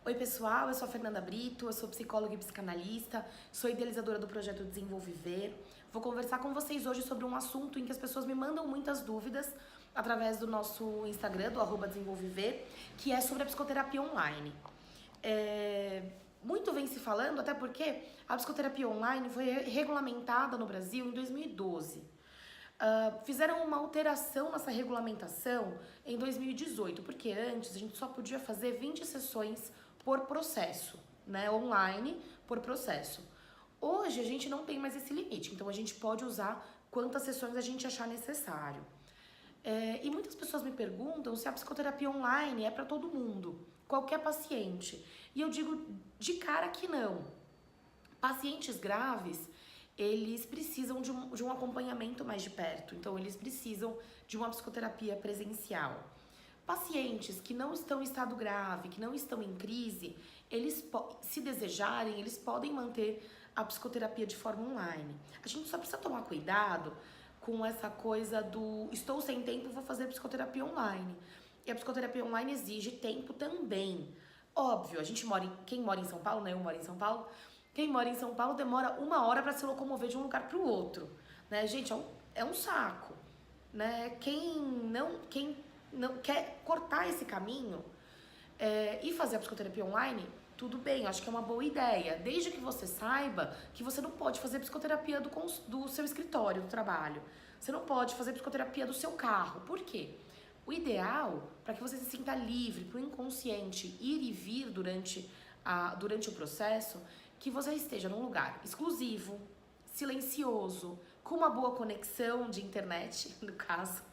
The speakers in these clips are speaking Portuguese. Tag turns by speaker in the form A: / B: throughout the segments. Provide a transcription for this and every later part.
A: Oi pessoal, eu sou a Fernanda Brito, eu sou psicóloga e psicanalista, sou idealizadora do projeto Desenvolviver. Vou conversar com vocês hoje sobre um assunto em que as pessoas me mandam muitas dúvidas através do nosso Instagram, do @desenvolviver, que é sobre a psicoterapia online. Muito vem se falando, até porque a psicoterapia online foi regulamentada no Brasil em 2012. Fizeram uma alteração nessa regulamentação em 2018, porque antes a gente só podia fazer 20 sessões por processo, né, online por processo. Hoje a gente não tem mais esse limite, então a gente pode usar quantas sessões a gente achar necessário. E muitas pessoas me perguntam se a psicoterapia online é para todo mundo, qualquer paciente. E eu digo de cara que não. Pacientes graves, eles precisam de um acompanhamento mais de perto, então eles precisam de uma psicoterapia presencial. Pacientes que não estão em estado grave, que não estão em crise, eles, se desejarem, eles podem manter a psicoterapia de forma online. A gente só precisa tomar cuidado com essa coisa do estou sem tempo, vou fazer psicoterapia online. E a psicoterapia online exige tempo também. Óbvio, quem mora em São Paulo, né? Eu moro em São Paulo. Quem mora em São Paulo demora 1 hora para se locomover de um lugar para o outro, né? Gente, é um saco, né? Quem não quer cortar esse caminho e fazer a psicoterapia online, tudo bem, acho que é uma boa ideia, desde que você saiba que você não pode fazer psicoterapia do seu escritório, do trabalho. Você não pode fazer psicoterapia do seu carro. Por quê? O ideal, para que você se sinta livre, para o inconsciente ir e vir durante o processo, que você esteja num lugar exclusivo, silencioso, com uma boa conexão de internet, no caso,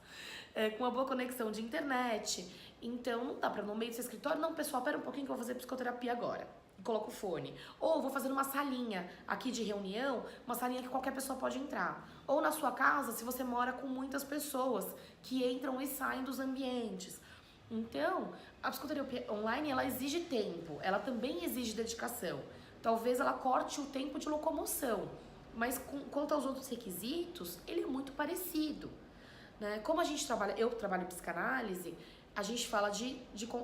A: com uma boa conexão de internet. Então não dá pra no meio do seu escritório, não, pessoal, pera um pouquinho que eu vou fazer psicoterapia agora. E coloca o fone. Ou vou fazer uma salinha aqui de reunião, uma salinha que qualquer pessoa pode entrar. Ou na sua casa, se você mora com muitas pessoas que entram e saem dos ambientes. Então, a psicoterapia online, ela exige tempo, ela também exige dedicação. Talvez ela corte o tempo de locomoção, mas quanto aos outros requisitos, ele é muito parecido, né? Como eu trabalho em psicanálise, a gente fala de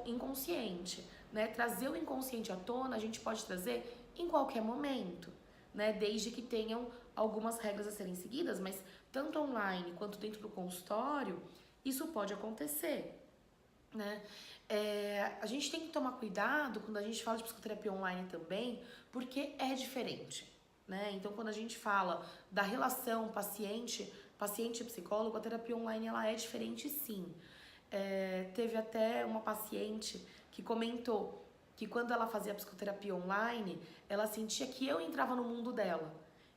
A: inconsciente, né? Trazer o inconsciente à tona, a gente pode trazer em qualquer momento, né? Desde que tenham algumas regras a serem seguidas, mas tanto online quanto dentro do consultório, isso pode acontecer, né? A gente tem que tomar cuidado quando a gente fala de psicoterapia online também, porque é diferente, né? Então, quando a gente fala da relação paciente e psicólogo, a terapia online ela é diferente, sim. Teve até uma paciente que comentou que quando ela fazia psicoterapia online, ela sentia que eu entrava no mundo dela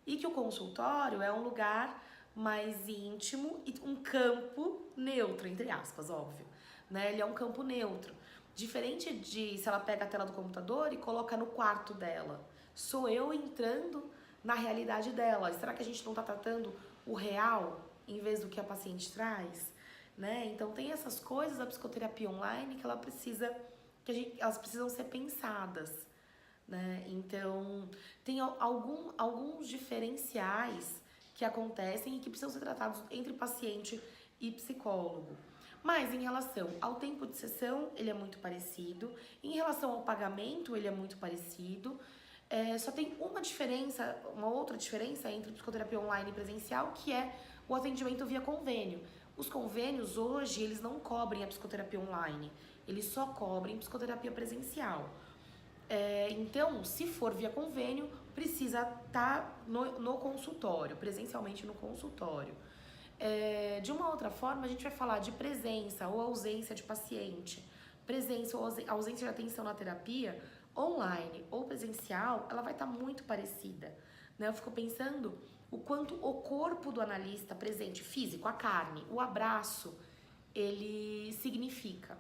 A: e que o consultório é um lugar mais íntimo e um campo neutro, entre aspas, óbvio, né? Ele é um campo neutro. Diferente de se ela pega a tela do computador e coloca no quarto dela. Sou eu entrando na realidade dela. E será que a gente não está tratando o real em vez do que a paciente traz? Né? Então tem essas coisas da psicoterapia online que elas precisam ser pensadas. Né? Então tem alguns diferenciais que acontecem e que precisam ser tratados entre paciente e psicólogo. Mas em relação ao tempo de sessão, ele é muito parecido. Em relação ao pagamento, ele é muito parecido. Só tem uma outra diferença entre psicoterapia online e presencial, que é o atendimento via convênio. Os convênios hoje, eles não cobrem a psicoterapia online, eles só cobrem psicoterapia presencial. Então, se for via convênio, precisa estar no consultório, presencialmente no consultório. De uma outra forma, a gente vai falar de presença ou ausência de paciente. Presença ou ausência de atenção na terapia, online ou presencial, ela vai estar muito parecida, né? Eu fico pensando o quanto o corpo do analista presente, físico, a carne, o abraço, ele significa,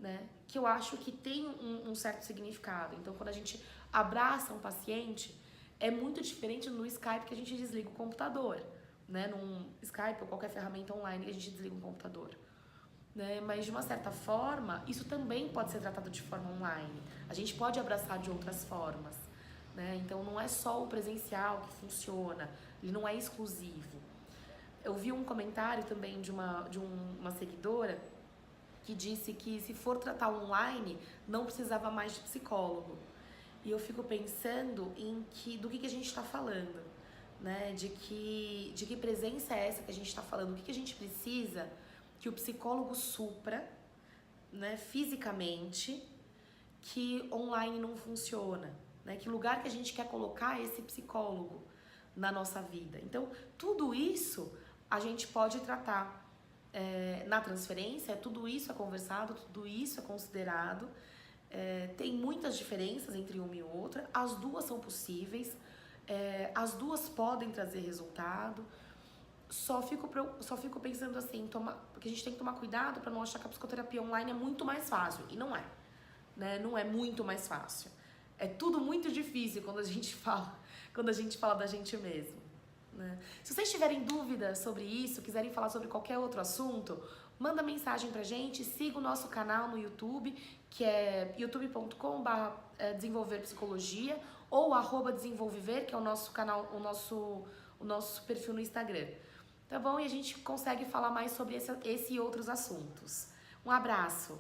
A: né? Que eu acho que tem um certo significado. Então, quando a gente abraça um paciente, é muito diferente no Skype que a gente desliga o computador, né? Num Skype ou qualquer ferramenta online que a gente desliga o computador. Né? Mas de uma certa forma, isso também pode ser tratado de forma online. A gente pode abraçar de outras formas, né? Então não é só o presencial que funciona, ele não é exclusivo. Eu vi um comentário também de uma seguidora que disse que se for tratar online, não precisava mais de psicólogo. E eu fico pensando do que a gente está falando, né? De que presença é essa que a gente está falando? O que a gente precisa que o psicólogo supra, né, fisicamente, que online não funciona, né? Que lugar que a gente quer colocar esse psicólogo na nossa vida. Então, tudo isso a gente pode tratar na transferência, tudo isso é conversado, tudo isso é considerado. Tem muitas diferenças entre uma e outra, as duas são possíveis, as duas podem trazer resultado. Só fico pensando assim, porque a gente tem que tomar cuidado para não achar que a psicoterapia online é muito mais fácil, e não é, né? Não é muito mais fácil. É tudo muito difícil quando a gente fala da gente mesmo, né? Se vocês tiverem dúvidas sobre isso, quiserem falar sobre qualquer outro assunto, manda mensagem pra gente, siga o nosso canal no YouTube, que é youtube.com/desenvolver psicologia, ou @desenvolviver, que é o nosso canal, o nosso perfil no Instagram. Tá bom? E a gente consegue falar mais sobre esse e outros assuntos. Um abraço!